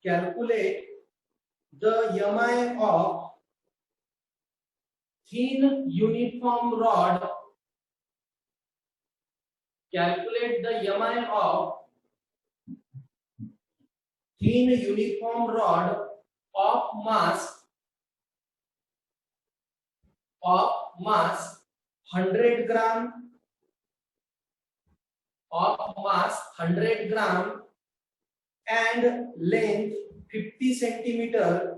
calculate the MI of thin uniform rod. Calculate the MI of thin uniform rod of mass 100 gram, of mass 100 gram and length 50 centimeter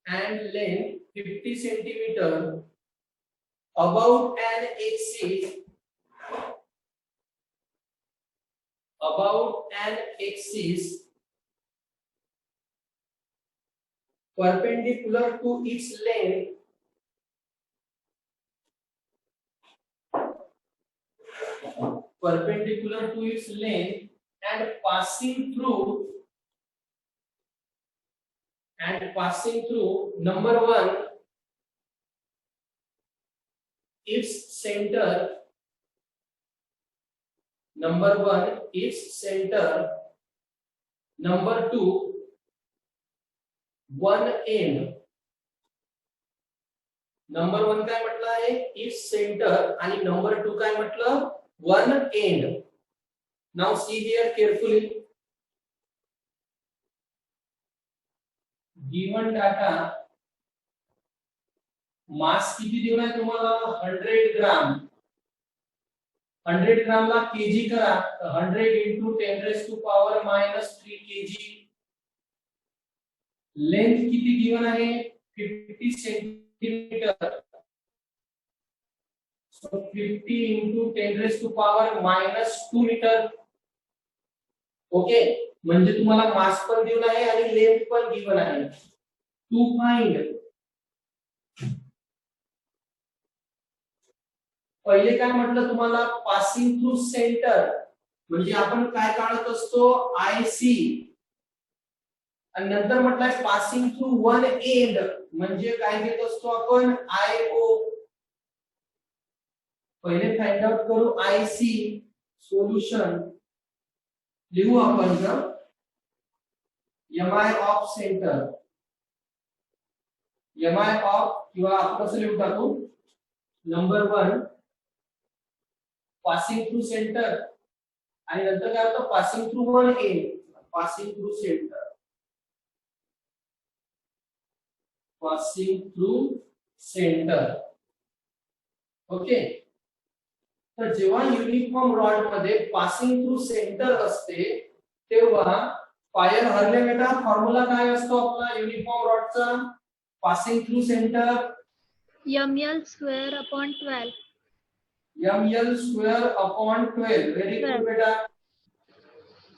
and length 50 centimeter about an axis perpendicular to its length and passing through number 1 its center, number 2 one end. Number 1 काय म्हटलं आहे its centre आणि number 2 काय म्हटलं one end. Now see here carefully. Given data mass किती दिला आहे तुम्हाला 100 ग्राम. 100 ग्राम ला केजी करा 100 into 10 raised to power minus 3 kg. Length किती गिवन आहे 50 centimetre. So 50 into 10 raised to power minus 2 metre. Okay म्हणजे तुम्हाला मास पण दिला आहे आणि लेंथ पण गिवन आहे. टू फाइंड पहिले काय म्हटलं तुम्हाला पासिंग थ्रू सेंटर म्हणजे आपण काय काढत असतो आयसी आणि नंतर म्हटलंय पासिंग थ्रू वन एंड म्हणजे काय घेत असतो आपण आयओ. पहिले फाइंड आउट करू आयसी सोल्यूशन लिहू आपण MI of centre MI of किंवा आपण कसं लिहू टाकू नंबर 1 पासिंग थ्रू सेंटर आणि नंतर काय होतं passing through one end. Passing through centre passing through centre. Okay तर जेव्हा युनिफॉर्म रॉड मध्ये पासिंग थ्रू सेंटर असते तेव्हा फायर हरले बेटा फॉर्म्युला काय असतो आपला युनिफॉर्म रॉडचा passing through centre ml square upon 12. ml square upon 12. Very good बेटा.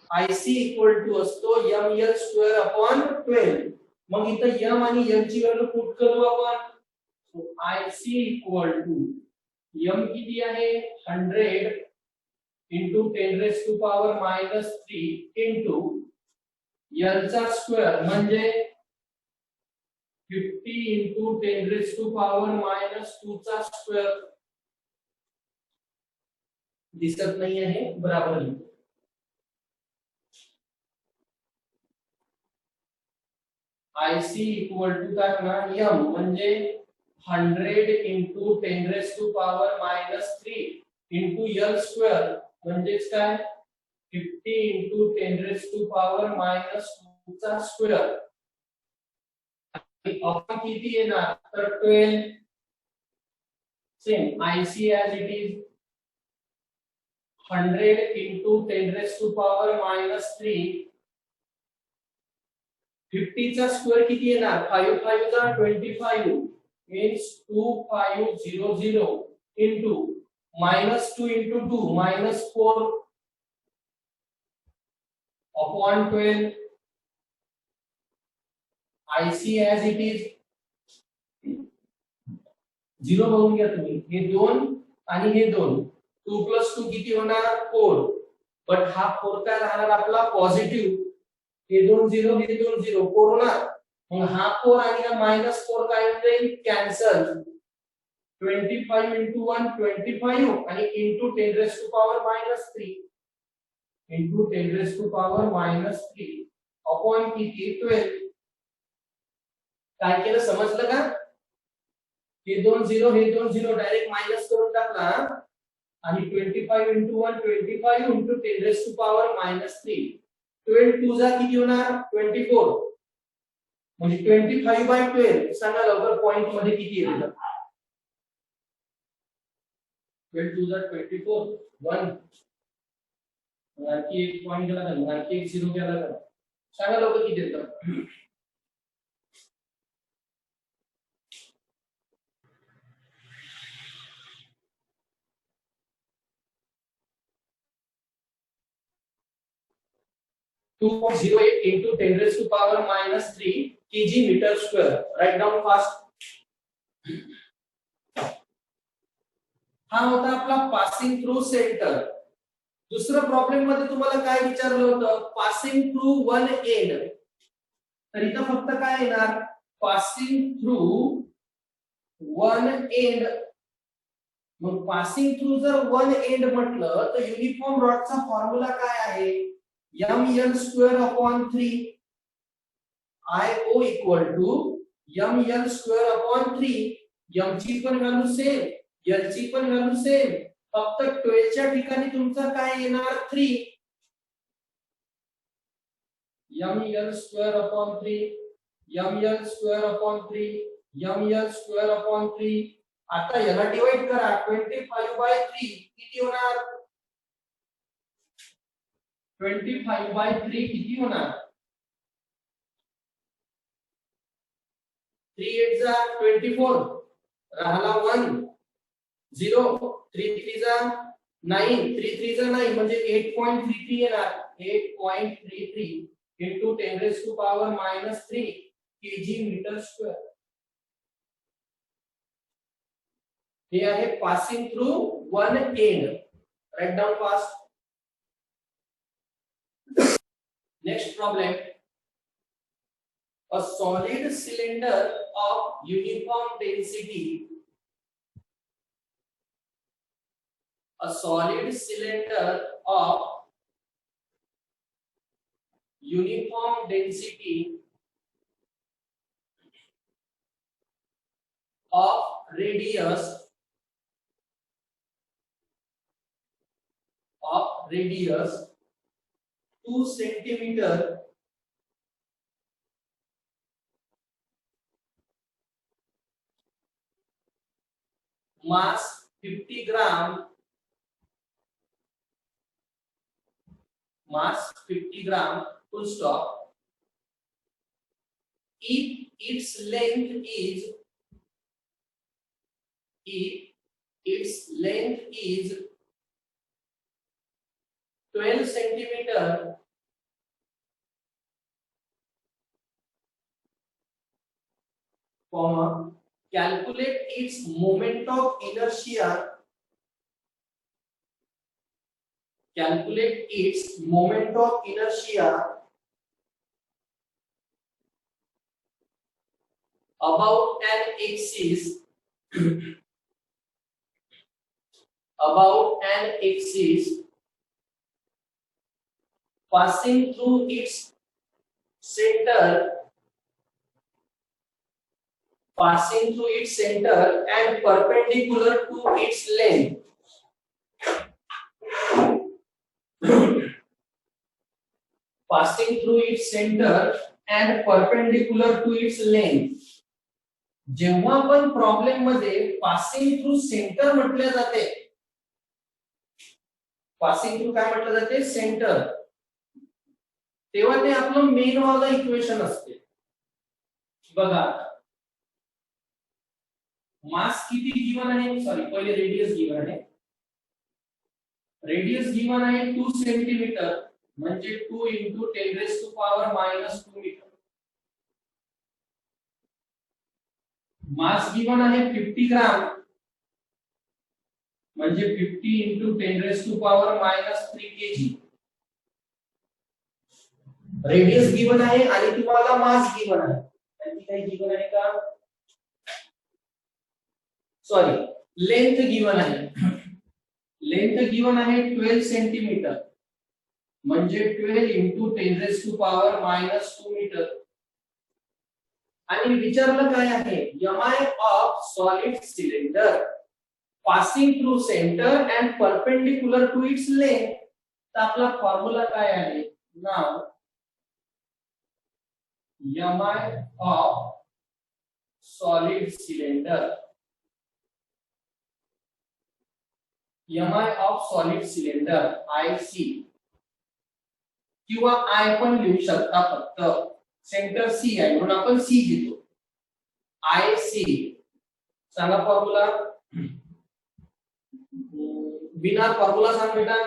IC इक्वल टू असतो ml square upon 12. मग इथं m आणि n ची व्हॅल्यू पुट करू आपण. So IC equal to m किती आहे 100 into 10 raised to power minus 3 into n चा स्क्वेअर म्हणजे 50 into 10 raised to power minus 2 चा स्क्वेअर. दिसत नाही आहे बराबर लिहू. IC इक्वल टू काय होणार m म्हणजे 100 into 10 raised to power minus 3 into l square म्हणजेच काय 50 into 10 raised to power minus 2 चा स्क्वेअर. आपण किती येणार तर 12 same IC as it is 100 into 10 raised to power minus 3 50 चा स्क्वेअर किती येणार 5 5 चा 25 means 2500 into minus 2 into 2 minus 4 upon 12. IC as it is 0 बघून घ्या तुम्ही हे 2 आणि हे 2 2 plus 2 किती होणार 4 बट हा 4 काय राहणार आपला पॉझिटिव्ह. हे 2 0 हे 2 0 4 होणार. मग हा 4 आणि हा -4 काय होईल कॅन्सल. 25 into 1 25 आणि into 10 raised to power minus 3 into 10⁻³ upon किती 12. काय केलं समजलं का? हे दोन झिरो डायरेक्ट मायनस करून टाकला आणि 25 इंटू 1 25 इंटू 10⁻³ 12 टू जा किती होणार 24 म्हणजे 25/12. सांगा लवकर पॉइंट मध्ये किती येईल? 12 टू जा 24 1 आणखी एक पॉइंट गेला का आणखी एक झिरो गेला का सांगा लवकर किती येतं? 2.08 into 10⁻³ kg meter square. Write down fast. हा होता आपला पासिंग थ्रू सेंटर. दुसरं प्रॉब्लेम मध्ये तुम्हाला काय विचारलं होतं? Passing through one end. तर इथं फक्त काय येणार? Passing through one end. मग पासिंग थ्रू जर वन एंड म्हटलं तर युनिफॉर्म रॉडचा फॉर्म्युला काय आहे? ml²/3. IO equal to ml²/3. m ची पण व्हॅल्यू सेम, l ची पण व्हॅल्यू सेम. फक्त 12 च्या ठिकाणी तुमचा काय येणार 3. ml²/3 ml²/3 ml²/3. आता याला डिवाइड करा 25/3 किती होणार? 25/3 किती होणार? 3 8 जा 24 राहिला 1 0 3 3 जा 9 3 3 जा 9 म्हणजे 8.33 येणार. 8.33 into 10⁻³ kg मीटर स्क्वेअर. हे आहे passing through one end. Write down fast. Next problem. A solid cylinder of uniform density. A solid cylinder of uniform density of radius 2 centimeter mass 50 gram full stop. If its length is 12 centimeter comma calculate its moment of inertia about an axis passing through its center and perpendicular to its length. Passing through its center and perpendicular to its length. जेव्हा पण problem मध्ये passing through centre म्हटले जाते, passing through काय म्हटलं जाते? Centre. तेव्हा ते आपलं मेन वाला इक्वेशन असते. बघा मास किती गिवन आहे? सॉरी पहिले रेडियस गिवन आहे. रेडियस गिवन आहे 2 सेंटीमीटर म्हणजे 2 into 10⁻² मीटर. मास गिवन आहे 50 ग्राम म्हणजे 50 into 10⁻³ kg. रेडियस गिवन आहे आणि तुम्हाला मास गिवन आहे. आणखी काही गिवन आहे का? सॉरी लेंथ गिवन आहे. लेंथ गिवन आहे 12 सेंटीमीटर म्हणजे 12 into 10 raised to power -2 metre. आणि विचारलं काय आहे, mi of solid cylinder passing through center and perpendicular to its length. तर आपला फॉर्म्युला काय आहे? नाव mi of solid cylinder, mi of solid cylinder IC किंवा I पण लिहू शकता, फक्त सेंटर C आहे म्हणून आपण C घेतो. IC सांगा फॉर्म्युला. बिना फॉर्म्युला सांग बेटा.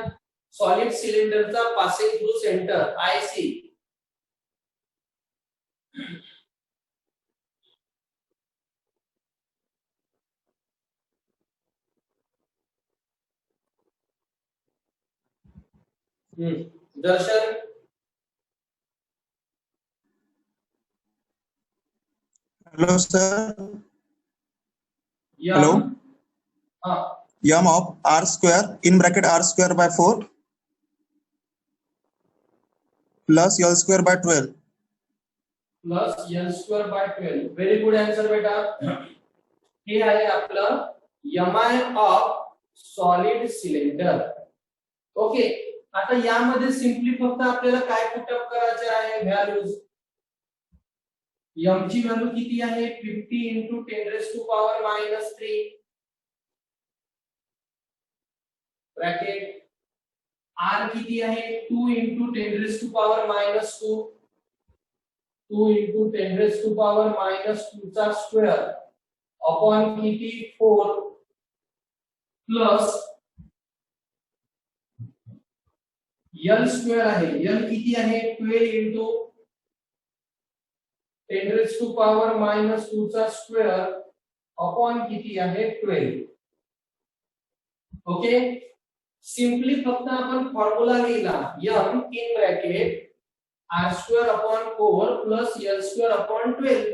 सॉलिड सिलेंडरचा पासिंग थ्रू सेंटर IC. दर्शन. Hello, sir. यम. Hello. हाँ. M of R square in bracket R square by 4 plus L square by 12. Plus L square by 12. Very good answer बेटा. हे आहे आपलं mi of solid cylinder. Okay. आता यामध्ये simply फक्त आपल्याला काय पुटअप करायचे आहे, व्हॅल्यूज. m ची व्हॅल्यू किती आहे? 50 into 10 raised to power -3 bracket. r किती आहे? 2 into 10 raised to power -2, 2 into 10 raised to power -2 चा स्क्वेअर अपॉन किती? 4 प्लस L स्क्वेअर आहे. L किती आहे? 12 into 10 raised to power -2 चा स्क्वेअर अपॉन किती आहे? 12. ओके. सिंपली फक्त आपण फॉर्म्युला लिहिला, m in bracket r square upon 4 plus L square upon 12.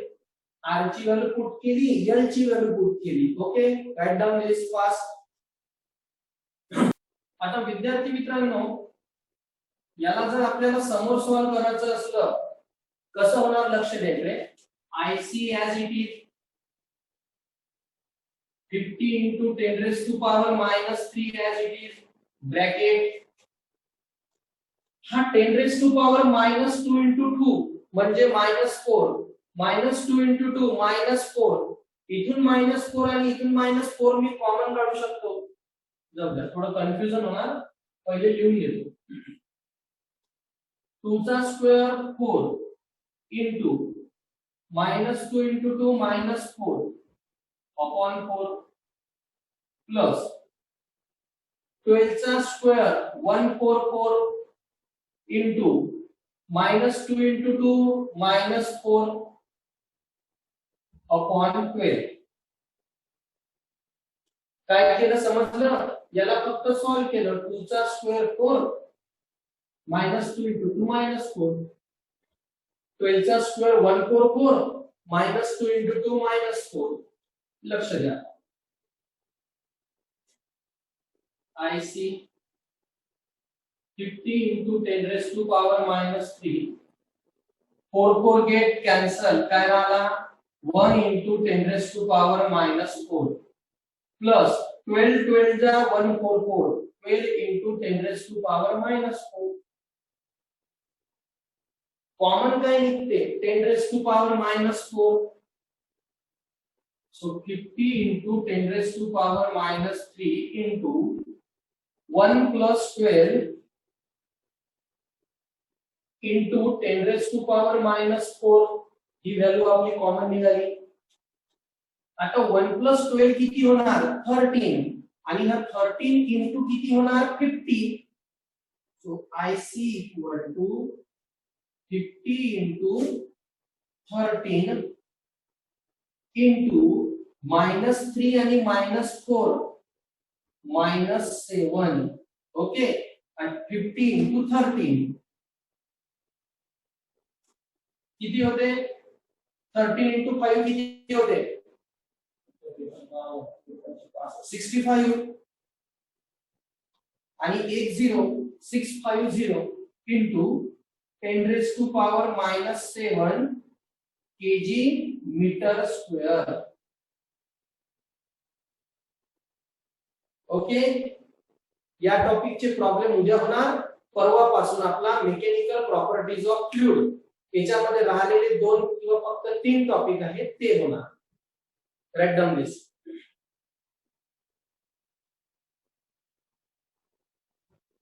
r ची व्हॅल्यू पुट केली, L ची व्हॅल्यू पुट केली. ओके. राइट डाउन दिस फास्ट. आता विद्यार्थी मित्रांनो, याला जर आपल्याला समोर सॉल्व करायचं असलं कसं होणार लक्ष द्यायचे. IC as it is 50 into 10 raised to power -3 as it is bracket. हा 10 raised to power -2 into 2 म्हणजे -4. -2 into 2 -4. इथून -4 आणि इथून -4 मी कॉमन काढू शकतो. जाऊ द्या, थोडं कन्फ्युजन होणार, पहिले लिहून घेतो. 2 चा square 4 into -2 into 2 -4 upon 4 plus 12 चा स्क्वेअर 144 into -2 into 2 -4 अपॉन 12. काय केलं समजलं? याला फक्त सॉल्व केलं. 2 चा स्क्वेअर 4 -2 into 2 -4. 12 चा स्क्वेअर 144 -2 into 2 -4. लक्ष द्या. IC 50 into 10 raised to power -3. 4 get cancel. काय राहिला? 1 into 10 raised to power -4 plus 12 जा 144. 12 into 10 raised to power -4. Common काय निघते? 10 raised to power -4. So 50 into 10 raised to power -3 into 1 plus 12 into 10 raised to power -4. He value आपली common निघाली. आता 1 plus 12 किती होणार? 13. आणि हा 13 into किती होणार? 50. So IC equal to 50 into 13 into -3 आणि -4 -7. ओके. आणि 50 into 13 किती होते? 13 into 5 किती होते? 65. आणि 10 650 into 10 raised to power -7 kg metre square. Okay, या टॉपिकचे प्रॉब्लेम उद्या होणार. परवापासून आपला मेकॅनिकल प्रॉपर्टीज ऑफ फ्लुइड याच्यामध्ये राहिलेले 2 किंवा फक्त 3 टॉपिक आहेत ते होणार. राईट डाऊन दिस.